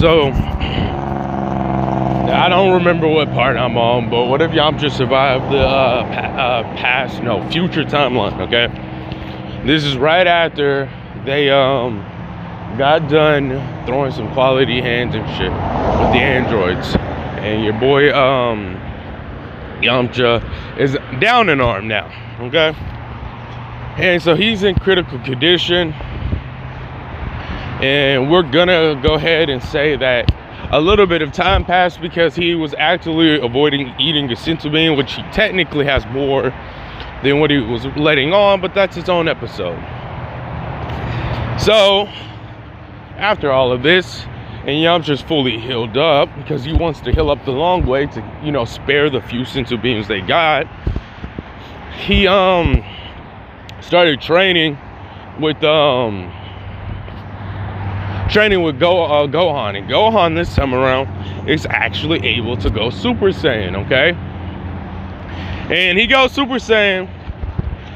So I don't remember what part I'm on, but what if Yamcha survived the future timeline? Okay, this is right after they got done throwing some quality hands and shit with the androids, and your boy Yamcha is down an arm now. Okay, and so he's in critical condition, and we're gonna go ahead and say that a little bit of time passed because he was actually avoiding eating a senzu bean, which he technically has more than what he was letting on, but that's his own episode. So after all of this, and Yamcha's fully healed up because he wants to heal up the long way to, you know, spare the few senzu beans they got, he started training with Gohan, and Gohan this time around is actually able to go Super Saiyan, okay? And he goes Super Saiyan,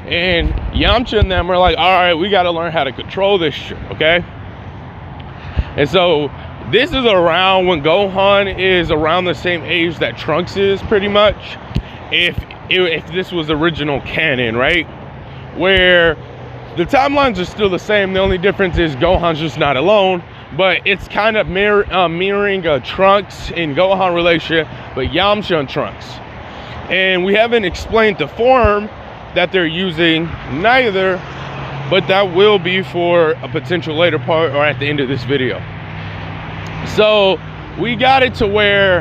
and Yamcha and them are like, all right, we got to learn how to control this shit, okay? And so this is around when Gohan is around the same age that Trunks is, pretty much, if this was original canon, right? Where the timelines are still the same. The only difference is Gohan's just not alone, but it's kind of mirroring a Trunks and Gohan relationship, but Yamcha and Trunks. And we haven't explained the form that they're using neither, but that will be for a potential later part or at the end of this video. So we got it to where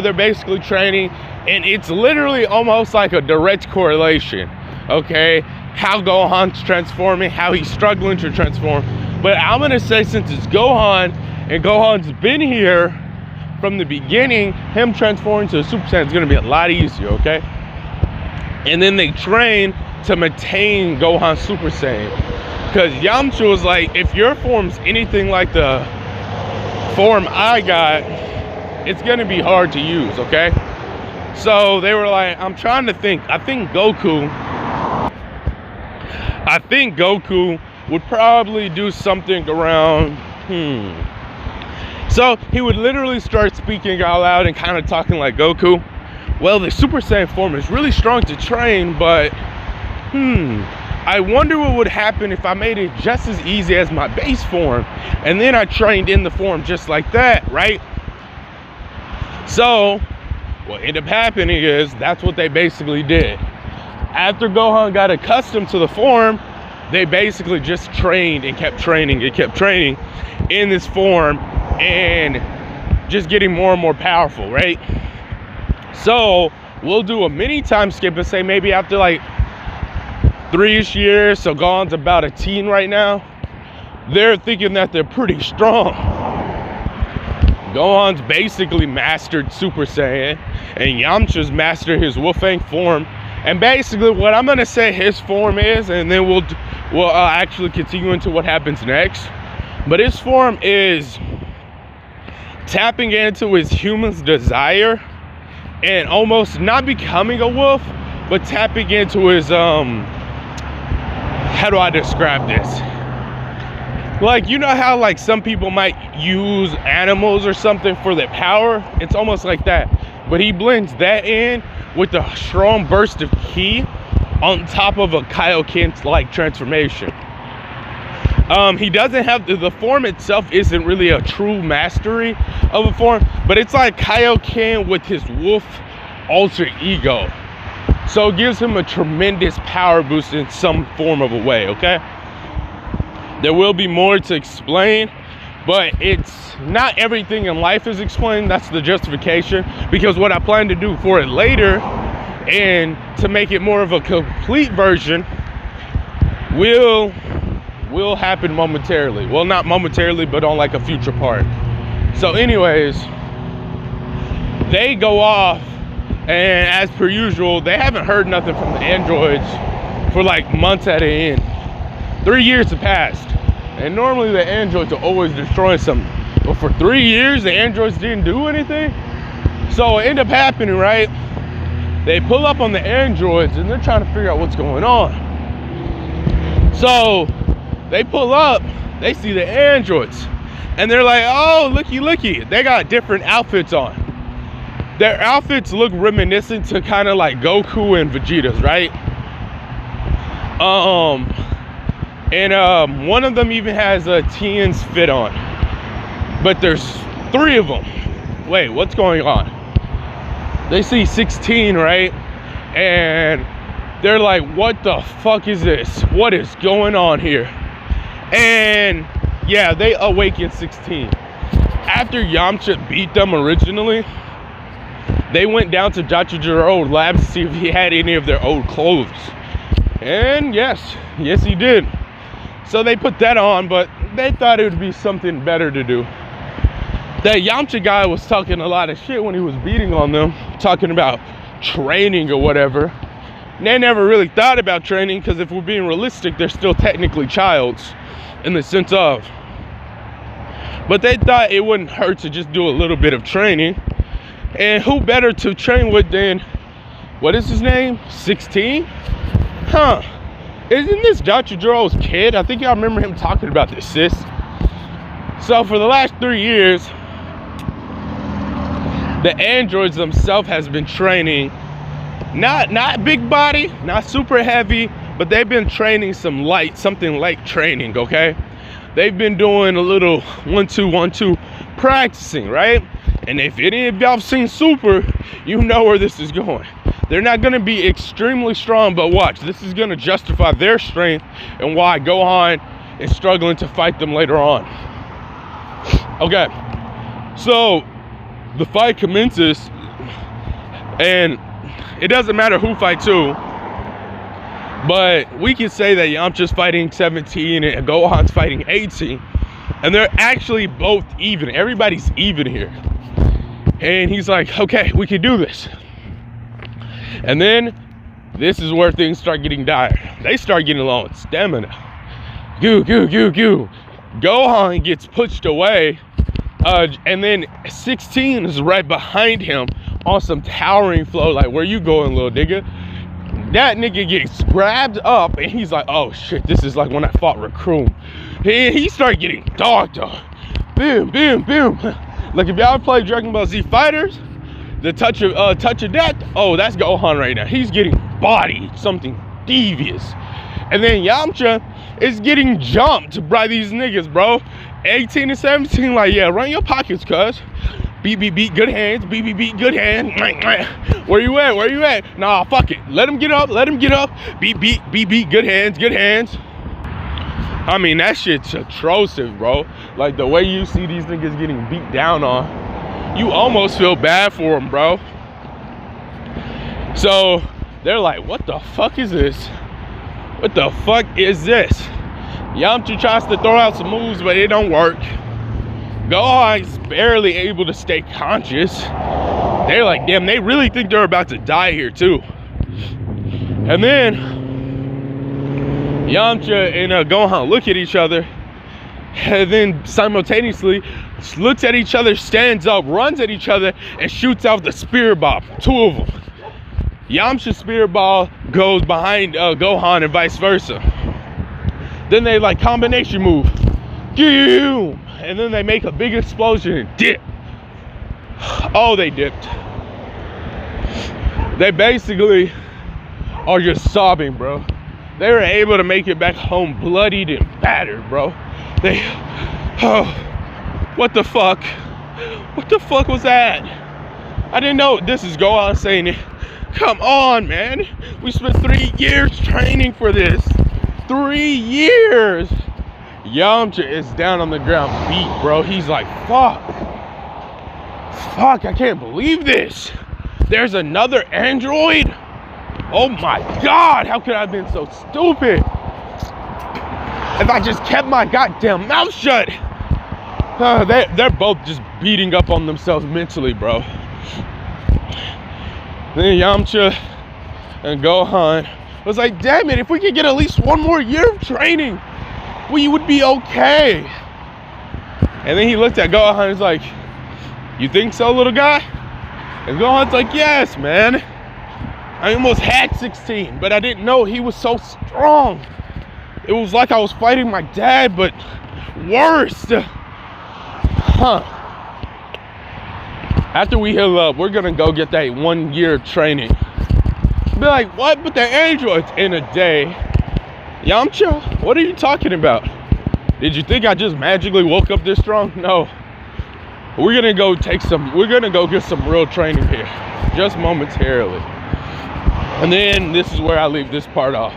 they're basically training, and it's literally almost like a direct correlation, okay? How Gohan's transforming, how he's struggling to transform. But I'm gonna say, since it's Gohan, and Gohan's been here from the beginning, him transforming to a Super Saiyan is gonna be a lot easier, okay? And then they train to maintain Gohan's Super Saiyan, because Yamcha was like, if your form's anything like the form I got, it's gonna be hard to use, okay? So they were like, I'm trying to think. I think Goku would probably do something around, So he would literally start speaking out loud and kind of talking like Goku. Well, the Super Saiyan form is really strong to train, but I wonder what would happen if I made it just as easy as my base form, and then I trained in the form just like that, right? So what ended up happening is that's what they basically did. After Gohan got accustomed to the form, they basically just trained and kept training in this form, and just getting more and more powerful, right? So we'll do a mini time skip and say maybe after like 3-ish years, so Gohan's about a teen right now, they're thinking that they're pretty strong. Gohan's basically mastered Super Saiyan, and Yamcha's mastered his Wolfang form. And basically what I'm gonna say his form is, and then we'll actually continue into what happens next. But his form is tapping into his human's desire and almost not becoming a wolf, but tapping into his how do I describe this? Like, you know how like some people might use animals or something for their power? It's almost like that. But he blends that in with a strong burst of ki on top of a Kaioken-like transformation. He doesn't have the form itself isn't really a true mastery of a form, but it's like Kaioken with his wolf alter ego. So it gives him a tremendous power boost in some form of a way, okay? There will be more to explain, but it's not everything in life is explained. That's the justification, because what I plan to do for it later and to make it more of a complete version will happen momentarily. Well, not momentarily, but on like a future part. So anyways, they go off, and as per usual, they haven't heard nothing from the androids for like months at an end. 3 years have passed, and normally the androids are always destroying something, but for 3 years the androids didn't do anything. So it ended up happening, right? They pull up on the androids and they're trying to figure out what's going on. So they pull up They see the androids. And they're like, oh, looky. They got different outfits on. Their outfits look reminiscent to kind of like Goku and Vegeta's, right? And one of them even has a Tien's fit on. But there's 3 of them. Wait, what's going on? They see 16, right? And they're like, what the fuck is this? What is going on here? And yeah, they awaken 16. After Yamcha beat them originally, they went down to Jachijiro's lab to see if he had any of their old clothes. And yes, he did. So they put that on, but they thought it would be something better to do. That Yamcha guy was talking a lot of shit when he was beating on them, talking about training or whatever. And they never really thought about training, because if we're being realistic, they're still technically childs in the sense of. But they thought it wouldn't hurt to just do a little bit of training. And who better to train with than, what is his name? 16? Huh. Isn't this Jachijiro's kid? I think y'all remember him talking about this, sis. So for the last 3 years, the androids themselves has been training, not big body, not super heavy, but they've been training something light training, okay? They've been doing a little 1-2 practicing, right? And if any of y'all have seen Super, you know where this is going. They're not going to be extremely strong, but watch, this is going to justify their strength and why Gohan is struggling to fight them later on. Okay, so the fight commences, and it doesn't matter who fights who, but we can say that Yamcha's fighting 17 and Gohan's fighting 18, and they're actually both even. Everybody's even here. And he's like, okay, we can do this. And then this is where things start getting dire. They start getting low on stamina. Goo. Gohan gets pushed away, and then 16 is right behind him on some towering flow. Like, where you going, little nigga? That nigga gets grabbed up, and he's like, oh shit, this is like when I fought Raccoon. He started getting dogged on. Boom. Like, if y'all play Dragon Ball Z Fighters, the touch of death, oh, that's Gohan right now. He's getting bodied, something devious. And then Yamcha is getting jumped by these niggas, bro. 18 and 17, like, yeah, run your pockets, cuz. Beat, good hands. Beat, good hands. Where you at? Nah, fuck it. Let him get up. Beat, good hands. I mean, that shit's atrocious, bro. Like, the way you see these niggas getting beat down on, you almost feel bad for them, bro. So they're like, what the fuck is this? Yamcha tries to throw out some moves, but it don't work. Gohan's barely able to stay conscious. They're like, damn, they really think they're about to die here too. And then Yamcha and Gohan look at each other, and then simultaneously looks at each other, stands up, runs at each other, and shoots out the spirit ball. 2 of them. Yamcha's spirit ball goes behind Gohan and vice versa. Then they like combination move. And then they make a big explosion and dip. Oh, they dipped. They basically are just sobbing, bro. They were able to make it back home bloodied and battered, bro. What the fuck? What the fuck was that? I didn't know. This is Gohan saying it. Come on, man. We spent 3 years training for this. 3 years. Yamcha is down on the ground beat, bro. He's like, fuck, I can't believe this. There's another android? Oh my god, how could I have been so stupid? If I just kept my goddamn mouth shut. They're both just beating up on themselves mentally, bro. Then Yamcha and Gohan was like, damn it, if we could get at least 1 more year of training, we would be okay. And then he looked at Gohan and was like, you think so, little guy? And Gohan's like, yes, man. I almost had 16, but I didn't know he was so strong. It was like I was fighting my dad, but worse. After we heal up, we're gonna go get that 1 year training. Be like, what? But the androids in a day. Yamcha? What are you talking about? Did you think I just magically woke up this strong? No. We're gonna go get some real training here. Just momentarily. And then this is where I leave this part off.